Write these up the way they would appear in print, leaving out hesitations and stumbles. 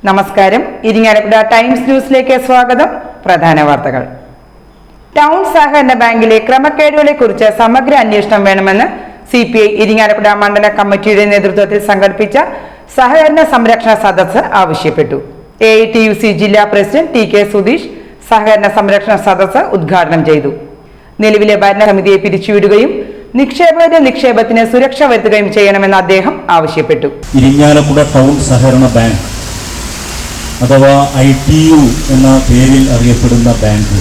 നമസ്കാരം. ഇരിങ്ങാലക്കുട ടൈംസ് ന്യൂസിലേക്ക് സ്വാഗതം. പ്രധാന വാർത്തകൾ. ടൗൺ സഹകരണ ബാങ്കിലെ ക്രമക്കേടുകളെ കുറിച്ച് സമഗ്ര അന്വേഷണം വേണമെന്ന് CPI ഇരിങ്ങാലക്കുട മണ്ഡല കമ്മിറ്റിയുടെ നേതൃത്വത്തിൽ സംഘടിപ്പിച്ച സഹകരണ സംരക്ഷണ സദസ്സ് ആവശ്യപ്പെട്ടു. AITUC ജില്ലാ പ്രസിഡന്റ് TK സുധീഷ് സഹകരണ സംരക്ഷണ സദസ്സ് ഉദ്ഘാടനം ചെയ്തു. നിലവിലെ ഭരണസമിതിയെ പിരിച്ചുവിടുകയും നിക്ഷേപകരുടെ നിക്ഷേപത്തിന് സുരക്ഷ വരുത്തുകയും ചെയ്യണമെന്ന് അദ്ദേഹം ആവശ്യപ്പെട്ടു. ഇരിങ്ങാലക്കുട ടൗൺ സഹകരണ ബാങ്ക് അഥവാ ITU എന്ന പേരിൽ അറിയപ്പെടുന്ന ബാങ്ക്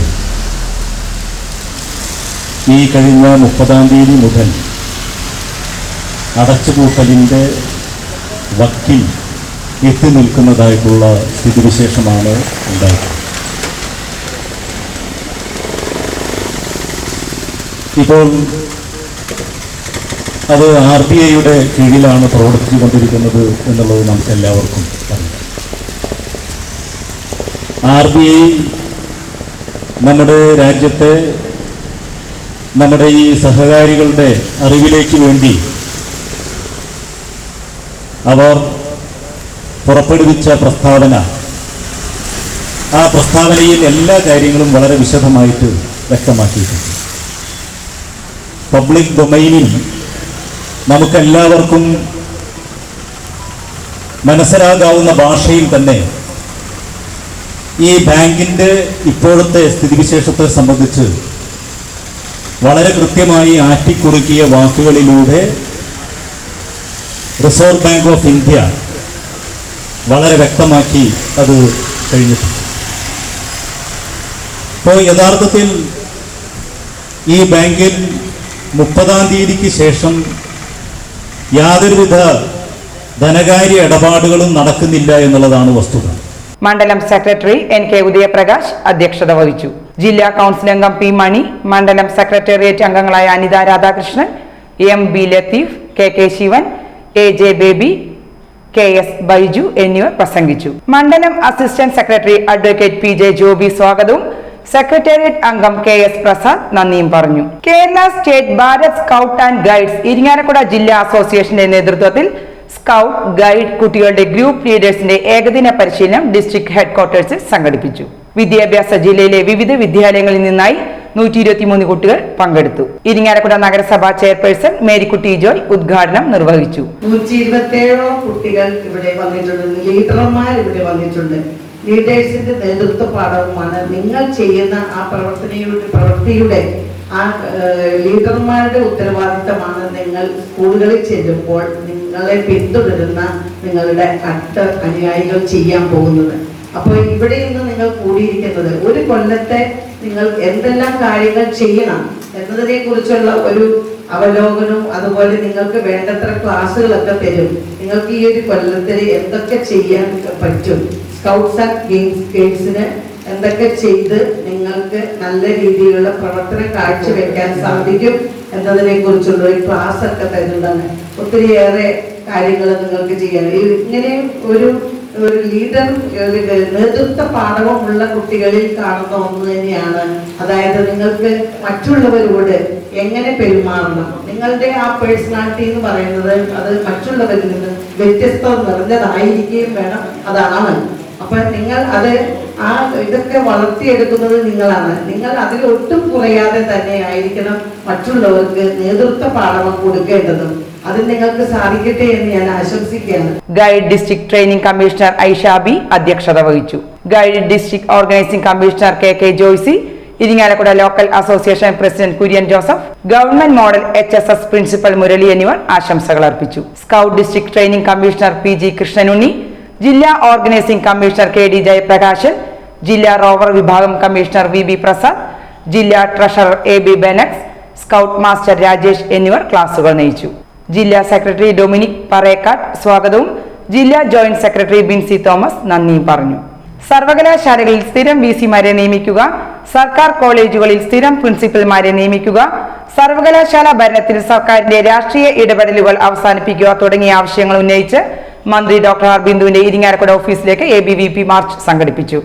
ഈ കഴിഞ്ഞ 30-ാം തീയതി മുതൽ അടച്ചുപൂട്ടലിൻ്റെ വക്കിൽ എത്തി നിൽക്കുന്നതായിട്ടുള്ള സ്ഥിതിവിശേഷമാണ് ഉണ്ടായത്. ഇപ്പോൾ അത് RBIയുടെ കീഴിലാണ് പ്രവർത്തിച്ചുകൊണ്ടിരിക്കുന്നത് എന്നുള്ളത് നമുക്ക് എല്ലാവർക്കും അറിയാം. RBI നമ്മുടെ രാജ്യത്തെ നമ്മുടെ ഈ സഹകാരികളുടെ അറിവിലേക്ക് വേണ്ടി അവർ പുറപ്പെടുവിച്ച പ്രസ്താവന, ആ പ്രസ്താവനയിൽ എല്ലാ കാര്യങ്ങളും വളരെ വിശദമായിട്ട് വ്യക്തമാക്കിയിട്ടുണ്ട്. പബ്ലിക് ഡൊമൈനിൽ നമുക്കെല്ലാവർക്കും മനസ്സിലാകാവുന്ന ഭാഷയിൽ തന്നെ ഈ ബാങ്കിൻ്റെ ഇപ്പോഴത്തെ സ്ഥിതിവിശേഷത്തെ സംബന്ധിച്ച് വളരെ കൃത്യമായി ആറ്റിക്കുറുക്കിയ വാക്കുകളിലൂടെ റിസർവ് ബാങ്ക് ഓഫ് ഇന്ത്യ വളരെ വ്യക്തമാക്കി അത് കഴിഞ്ഞിട്ടുണ്ട്. ഇപ്പോൾ യഥാർത്ഥത്തിൽ ഈ ബാങ്കിൽ 30-ാം തീയതിക്ക് ശേഷം യാതൊരുവിധ ധനകാര്യ ഇടപാടുകളും നടക്കുന്നില്ല എന്നുള്ളതാണ് വസ്തുത. മണ്ഡലം സെക്രട്ടറി NK ഉദയപ്രകാശ് അധ്യക്ഷത വഹിച്ചു. ജില്ലാ കൗൺസിൽ അംഗം P മണി, മണ്ഡലം സെക്രട്ടേറിയറ്റ് അംഗങ്ങളായ Anitha Radhakrishnan, MB Latheef, KK Sivan, AJ Baby, KS Baiju എന്നിവർ പ്രസംഗിച്ചു. മണ്ഡലം assistant secretary advocate PJ Joby സ്വാഗതവും സെക്രട്ടേറിയറ്റ് അംഗം KS പ്രസാദ് നന്ദിയും പറഞ്ഞു. Kerala state Bharat scout and guides Irinjalakuda ജില്ലാ അസോസിയേഷന്റെ നേതൃത്വത്തിൽ സ്കൗട്ട് ഗൈഡ് കുട്ടികളുടെ ഗ്രൂപ്പ് ലീഡേഴ്സിന്റെ ഏകദിന പരിശീലനം ഡിസ്ട്രിക്ട് ഹെഡ്ക്വാർട്ടേഴ്സിൽ സംഘടിപ്പിച്ചു. വിദ്യാഭ്യാസ ജില്ലയിലെ വിവിധ വിദ്യാലയങ്ങളിൽ നിന്നായി 123 കുട്ടികൾ പങ്കെടുത്തു. ഇരിങ്ങാലക്കുട നഗരസഭാ ചെയർപേഴ്സൺ മേരിക്കുട്ടി ജോയ് ഉദ്ഘാടനം നിർവഹിച്ചു. 127 കുട്ടികൾ ഇവിടെ വന്നിട്ടുണ്ട്. ലീഡർമാർ ഇവിടെ വന്നിട്ടുണ്ട്. ലീഡേഴ്സിന്റെ നേതൃത്വ പാഠവുമാണ് നിങ്ങൾ ചെയ്യുന്ന ആ പ്രവൃത്തിയുടെ ആ ലീഡർമാരുടെ ഉത്തരവാദിത്തമാണ് നിങ്ങൾ സ്കൂളുകളിൽ ചെല്ലുമ്പോൾ നിങ്ങളെ പിന്തുടരുന്ന നിങ്ങളുടെ അനുയായികൾ ചെയ്യാൻ പോകുന്നത്. അപ്പോൾ ഇവിടെ നിന്ന് നിങ്ങൾ കൂടിയിരിക്കുന്നത് ഒരു കൊല്ലത്തെ നിങ്ങൾ എന്തെല്ലാം കാര്യങ്ങൾ ചെയ്യണം എന്നതിനെ കുറിച്ചുള്ള ഒരു അവലോകനവും അതുപോലെ നിങ്ങൾക്ക് വേണ്ടത്ര ക്ലാസ്സുകളൊക്കെ തരും. നിങ്ങൾക്ക് ഈ ഒരു കൊല്ലത്തിൽ എന്തൊക്കെ ചെയ്യാൻ പറ്റും, സ്കൗട്ട്സ് ആൻഡ് ഗൈഡ്സിന് എന്തൊക്കെ ചെയ്ത് നിങ്ങൾക്ക് നല്ല രീതിയിലുള്ള പ്രവർത്തനം കാഴ്ചവെക്കാൻ സാധിക്കും എന്നതിനെ കുറിച്ചുള്ള ഒരു ക്ലാസ് ഒക്കെ തരുന്നതാണ്. ഒത്തിരിയേറെ കാര്യങ്ങൾ നിങ്ങൾക്ക് ചെയ്യാൻ ഇങ്ങനെ ഒരു ലീഡർ നേതൃത്വ പാഠവുമുള്ള കുട്ടികളിൽ കാണുന്ന ഒന്ന് തന്നെയാണ്. അതായത് നിങ്ങൾക്ക് മറ്റുള്ളവരോട് എങ്ങനെ പെരുമാറണം, നിങ്ങളുടെ ആ പേഴ്സണാലിറ്റി എന്ന് പറയുന്നത് അത് മറ്റുള്ളവരിൽ നിന്ന് വ്യത്യസ്തത നിറഞ്ഞതായിരിക്കുകയും വേണം. അതാണ്. അപ്പൊ നിങ്ങൾ അത് ഇതൊക്കെ വളർത്തിയെടുക്കുന്നത് നിങ്ങളാണ്. നിങ്ങൾ അതിൽ ഒട്ടും കുറയാതെ തന്നെ ആയിരിക്കണം മറ്റുള്ളവർക്ക് നേതൃത്വ പാഠം കൊടുക്കേണ്ടതും. അത് നിങ്ങൾക്ക് സാധിക്കട്ടെ എന്ന് ഞാൻ ആശംസിക്കുകയാണ്. Guide district training commissioner Aishabi അധ്യക്ഷത വഹിച്ചു. Guide district organising commissioner KK Joicy, Irinjalakuda local association president Kurian Joseph, government model HSS principal Murali എന്നിവർ ആശംസകൾ അർപ്പിച്ചു. Scout district training commissioner PG Krishnanunni, ജില്ലാ ഓർഗനൈസിംഗ് കമ്മീഷണർ KD ജയപ്രകാശൻ, ജില്ലാ റോവർ വിഭാഗം കമ്മീഷണർ VB പ്രസാദ്, ജില്ലാ ട്രഷറർ AB ബെനക്സ്, സ്കൗട്ട് മാസ്റ്റർ രാജേഷ് എന്നിവർ ക്ലാസുകൾ നയിച്ചു. ജില്ലാ സെക്രട്ടറി ഡൊമിനിക് പറേക്കാട് സ്വാഗതവും ജില്ലാ ജോയിന്റ് സെക്രട്ടറി ബിൻസി തോമസ് നന്ദിയും പറഞ്ഞു. സർവകലാശാലകളിൽ സ്ഥിരം VC-മാരെ നിയമിക്കുക, സർക്കാർ കോളേജുകളിൽ സ്ഥിരം പ്രിൻസിപ്പൽമാരെ നിയമിക്കുക, സർവകലാശാല ഭരണത്തിൽ സർക്കാരിന്റെ രാഷ്ട്രീയ ഇടപെടലുകൾ അവസാനിപ്പിക്കുക തുടങ്ങിയ ആവശ്യങ്ങൾ ഉന്നയിച്ച് മന്ത്രി ഡോക്ടർ ആർ ബിന്ദുവിന്റെ ഇരിങ്ങാലക്കുട ഓഫീസിലേക്ക് ABVP മാർച്ച് സംഘടിപ്പിച്ചു.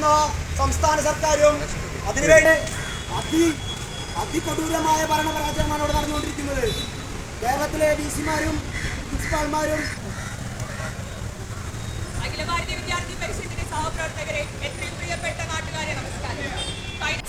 ഭരിക്കുന്ന സംസ്ഥാന സർക്കാരും അതിനുവേണ്ടി അതികൊടൂരമായ ഭരണപരാജയമാണ് ഇവിടെ നടന്നുകൊണ്ടിരിക്കുന്നത്. കേരളത്തിലെ DC-മാരും പ്രിൻസിപ്പാൾമാരും അഖില ഭാരതീയ വിദ്യാർത്ഥി പരിഷത്തിന്റെ സഹപ്രവർത്തകരെ, എത്രയും പ്രിയപ്പെട്ട നാട്ടുകാരെ, നമസ്കാരം.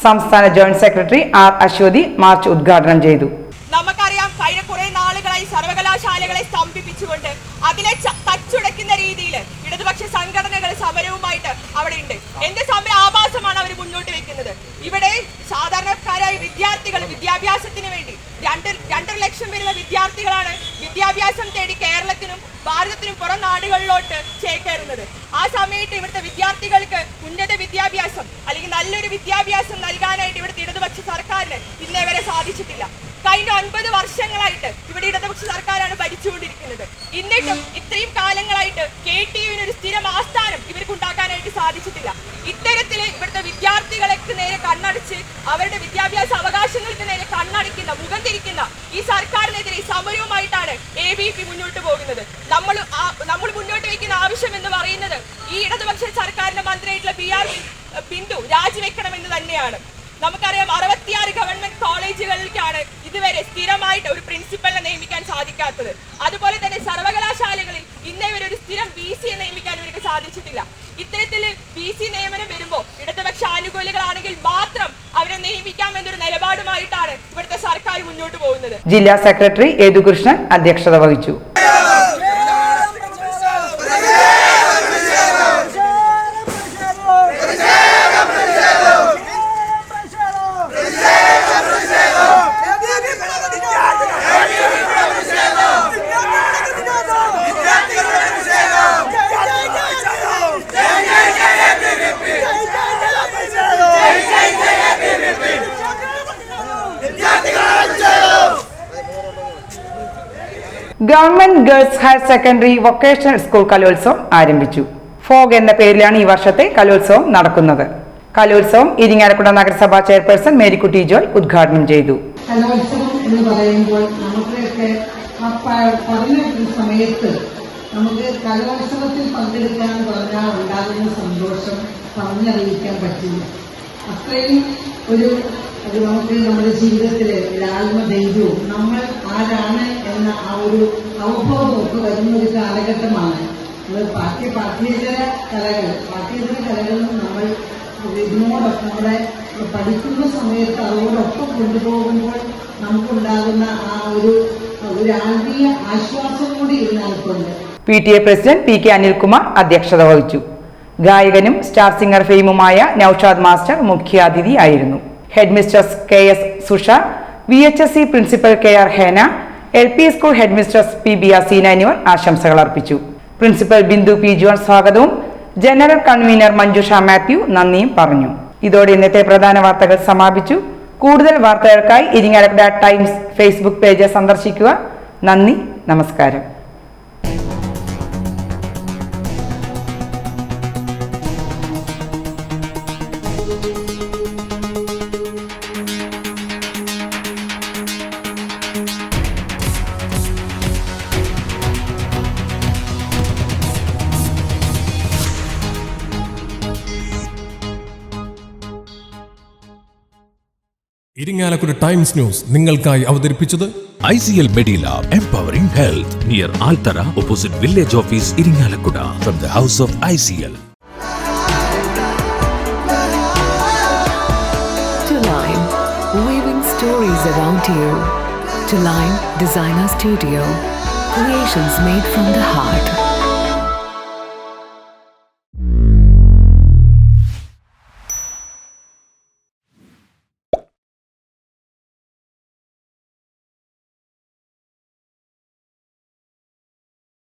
സംസ്ഥാന joint secretary R Aswathy march ഉദ്ഘാടനം ചെയ്തു. നമുക്കറിയാം, കഴിഞ്ഞ കുറെ നാളുകളായി സർവകലാശാലകളെ സ്തംഭിപ്പിച്ചുകൊണ്ട് അതിനെ തച്ചുടയ്ക്കുന്ന രീതിയിൽ ഇടതുപക്ഷ സംഘടനകൾ സമരവുമായിട്ട് അവിടെ ഉണ്ട്. എന്ത് സമര ആഭാസമാണ് അവർ മുന്നോട്ട് വെക്കുന്നത്? ഇവിടെ സാധാരണക്കാരായ വിദ്യാർത്ഥികൾ വിദ്യാഭ്യാസത്തിന് വേണ്ടി 2.5 ലക്ഷം വരുന്ന വിദ്യാർത്ഥികളാണ് വിദ്യാഭ്യാസം തേടി കേരളത്തിനും ഭാരതത്തിനും പുറം നാടുകളിലോട്ട് ചേക്കേറുന്നത്. ആ സമയത്ത് ഇവിടുത്തെ വിദ്യാർത്ഥികൾക്ക് ഉന്നത വിദ്യാഭ്യാസം അല്ലെങ്കിൽ നല്ലൊരു വിദ്യാഭ്യാസം നൽകാനായിട്ട് ഇവിടുത്തെ ഇടതുപക്ഷ സർക്കാരിന് ഇന്നേ വരെ സാധിച്ചിട്ടില്ല. കഴിഞ്ഞ 9 വർഷങ്ങളായിട്ട് ഇവിടെ ഇടതുപക്ഷ സർക്കാരാണ് ഭരിച്ചുകൊണ്ടിരിക്കുന്നത്. എന്നിട്ടും ഇത്രയും കാലങ്ങളായിട്ട് KTUവിന് ഒരു സ്ഥിരം ആസ്ഥാനം ഇവർക്ക് ഉണ്ടാക്കാനായിട്ട് സാധിച്ചിട്ടില്ല. ഇത്തരത്തില് ഇവിടുത്തെ വിദ്യാർത്ഥികൾക്ക് നേരെ കണ്ണടച്ച് അവരുടെ വിദ്യാഭ്യാസ അവകാശങ്ങൾക്ക് നേരെ കണ്ണടയ്ക്കുന്ന, മുഖം തിരിക്കുന്ന ഈ സർക്കാരിനെതിരെ സമരവുമായിട്ടാണ് ABP മുന്നോട്ട് പോകുന്നത്. നമ്മൾ മുന്നോട്ട് വയ്ക്കുന്ന ആവശ്യം എന്ന് പറയുന്നത് ഈ ഇടതുപക്ഷ സർക്കാരിന്റെ മന്ത്രിയായിട്ടുള്ള PR ബിന്ദു രാജിവെക്കണമെന്ന് തന്നെയാണ്. നമുക്കറിയാം, 66 ഗവൺമെന്റ് കോളേജുകളിലേക്കാണ് ഇതുവരെ സ്ഥിരമായിട്ട് ഒരു പ്രിൻസിപ്പലിനെ നിയമിക്കാൻ സാധിക്കാത്തത്. അതുപോലെ തന്നെ സർവകലാശാലകളിൽ ഇന്നേ വരെ ഒരു സ്ഥിരം VC നിയമിക്കാൻ ഇവർക്ക് സാധിച്ചിട്ടില്ല. ഇത്തരത്തിൽ VC നിയമനം വരുമ്പോൾ ഇടതുപക്ഷ ആനുകൂല്യങ്ങളാണെങ്കിൽ മാത്രം അവരെ നിയമിക്കാമെന്നൊരു നിലപാടുമായിട്ടാണ് ഇവിടുത്തെ സർക്കാർ മുന്നോട്ട് പോകുന്നത്. ജില്ലാ സെക്രട്ടറി യദുകൃഷ്ണൻ അധ്യക്ഷത വഹിച്ചു. Government girls higher secondary vocational school കലോത്സവം ആരംഭിച്ചു. ഫോഗ് എന്ന പേരിലാണ് ഈ വർഷത്തെ കലോത്സവം നടക്കുന്നത്. കലോത്സവം ഇരിങ്ങാലക്കുട നഗരസഭാ ചെയർപേഴ്സൺ മേരിക്കുട്ടി ജോയ് ഉദ്ഘാടനം ചെയ്തു. കലോത്സവം എന്ന് പറയുമ്പോൾ നമുക്കൊക്കെ പറഞ്ഞ സമയത്ത് നമുക്ക് കലോത്സവത്തിൽ പങ്കെടുക്കാൻ പറഞ്ഞാൽ ഉണ്ടാകുന്ന സന്തോഷം പറഞ്ഞറിയിക്കാൻ പറ്റില്ല. അത്രയും ഒരു നമുക്ക് നമ്മുടെ ജീവിതത്തിലെ ആത്മധൈര്യവും നമ്മൾ ആരാണ് എന്ന ആ ഒരു അവബോധം ഒക്കെ വരുന്ന ഒരു കാലഘട്ടമാണ്. പാഠ്യേതര കലകളും നമ്മൾ ഇതിനോടൊപ്പം നമ്മുടെ പഠിക്കുന്ന സമയത്ത് അതോടൊപ്പം കൊണ്ടുപോകുമ്പോൾ നമുക്കുണ്ടാകുന്ന ആ ഒരു ആത്മീയ ആശ്വാസം കൂടി ഇതിനകത്തുണ്ട്. PTA പ്രസിഡന്റ് PK അനിൽകുമാർ അധ്യക്ഷത വഹിച്ചു. ഗായകനും സ്റ്റാർ സിംഗർ ഫെയിമുമായ നൌഷാദ് മാസ്റ്റർ മുഖ്യാതിഥിയായിരുന്നു. Headmistress KS Susha, VHSE principal KR Hena, LP school headmistress PB Aseena എന്നിവർ ആശംസകൾ അർപ്പിച്ചു. പ്രിൻസിപ്പൽ ബിന്ദു P ജോൺ സ്വാഗതവും ജനറൽ കൺവീനർ മഞ്ജുഷ മാത്യു നന്ദിയും പറഞ്ഞു. ഇതോടെ ഇന്നത്തെ പ്രധാന വാർത്തകൾ സമാപിച്ചു. കൂടുതൽ വാർത്തകൾക്കായി ഇരിങ്ങാലക്കുട ടൈംസ് ഫേസ്ബുക്ക് പേജ് സന്ദർശിക്കുക. നന്ദി, നമസ്കാരം. ഇരിങ്ങാലക്കുട ടൈംസ് ന്യൂസ് നിങ്ങൾക്കായി അവതരിപ്പിച്ചത് ICL Medilab, empowering health, near Altara, opposite Village Office, Iringalakkuda, from the house of ICL. To Line, weaving stories around you. To Line Designer Studio, creations made from the heart.